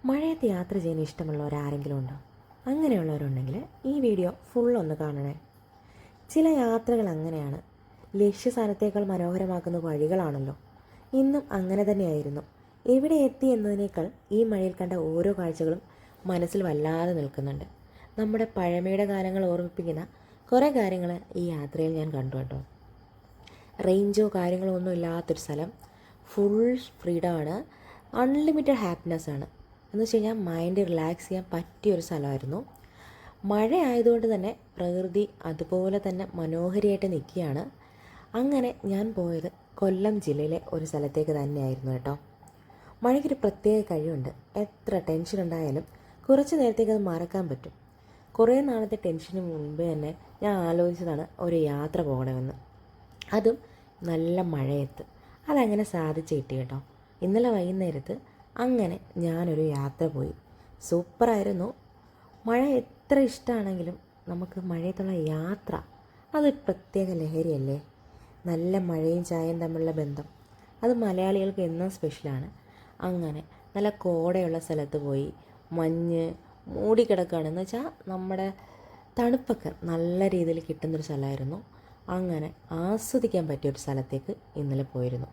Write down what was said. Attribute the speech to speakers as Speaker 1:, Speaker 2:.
Speaker 1: മഴയത്ത് യാത്ര ചെയ്യാൻ ഇഷ്ടമുള്ളവരാരെങ്കിലും ഉണ്ടോ? അങ്ങനെയുള്ളവരുണ്ടെങ്കിൽ ഈ വീഡിയോ ഫുള്ളൊന്ന് കാണണേ. ചില യാത്രകൾ അങ്ങനെയാണ്, ലക്ഷ്യസ്ഥാനത്തേക്കാൾ മനോഹരമാക്കുന്ന വഴികളാണല്ലോ. ഇന്നും അങ്ങനെ തന്നെയായിരുന്നു. എവിടെ എത്തി എന്നതിനേക്കാൾ ഈ മഴയിൽ കണ്ട ഓരോ കാഴ്ചകളും മനസ്സിൽ വല്ലാതെ നിൽക്കുന്നുണ്ട്. നമ്മുടെ പഴമയുടെ കാലങ്ങൾ ഓർമ്മിപ്പിക്കുന്ന കുറേ കാര്യങ്ങൾ ഈ യാത്രയിൽ ഞാൻ കണ്ടു കേട്ടോ. റേഞ്ചോ കാര്യങ്ങളോ ഒന്നും ഇല്ലാത്തൊരു സ്ഥലം, ഫുൾ ഫ്രീഡമാണ്, അൺലിമിറ്റഡ് ഹാപ്പിനെസ് ആണ്. എന്ന് വെച്ച് കഴിഞ്ഞാൽ മൈൻഡ് റിലാക്സ് ചെയ്യാൻ പറ്റിയൊരു സ്ഥലമായിരുന്നു. മഴ ആയതുകൊണ്ട് തന്നെ പ്രകൃതി അതുപോലെ തന്നെ മനോഹരിയായിട്ട് നിൽക്കുകയാണ്. അങ്ങനെ ഞാൻ പോയത് കൊല്ലം ജില്ലയിലെ ഒരു സ്ഥലത്തേക്ക് തന്നെയായിരുന്നു കേട്ടോ. മഴയ്ക്കൊരു പ്രത്യേക കഴിവുണ്ട്. എത്ര ടെൻഷൻ ഉണ്ടായാലും കുറച്ച് നേരത്തേക്ക് അത് മറക്കാൻ പറ്റും. കുറേ നാളത്തെ ടെൻഷന് മുൻപേ തന്നെ ഞാൻ ആലോചിച്ചതാണ് ഒരു യാത്ര പോകണമെന്ന്, അതും നല്ല മഴയത്ത്. അതങ്ങനെ സാധിച്ചു കിട്ടി കേട്ടോ. ഇന്നലെ വൈകുന്നേരത്ത് അങ്ങനെ ഞാനൊരു യാത്ര പോയി. സൂപ്പറായിരുന്നു. മഴ എത്ര ഇഷ്ടമാണെങ്കിലും നമുക്ക് മഴയത്തുള്ള യാത്ര അതൊരു പ്രത്യേക ലഹരിയല്ലേ. നല്ല മഴയും ചായയും തമ്മിലുള്ള ബന്ധം അത് മലയാളികൾക്ക് എന്നും സ്പെഷ്യലാണ്. അങ്ങനെ നല്ല കോടയുള്ള സ്ഥലത്ത് പോയി, മഞ്ഞ് മൂടിക്കിടക്കുകയാണെന്ന് വെച്ചാൽ നമ്മുടെ തണുപ്പൊക്കെ നല്ല രീതിയിൽ കിട്ടുന്നൊരു സ്ഥലമായിരുന്നു. അങ്ങനെ ആസ്വദിക്കാൻ പറ്റിയൊരു സ്ഥലത്തേക്ക് ഇന്നലെ പോയിരുന്നു.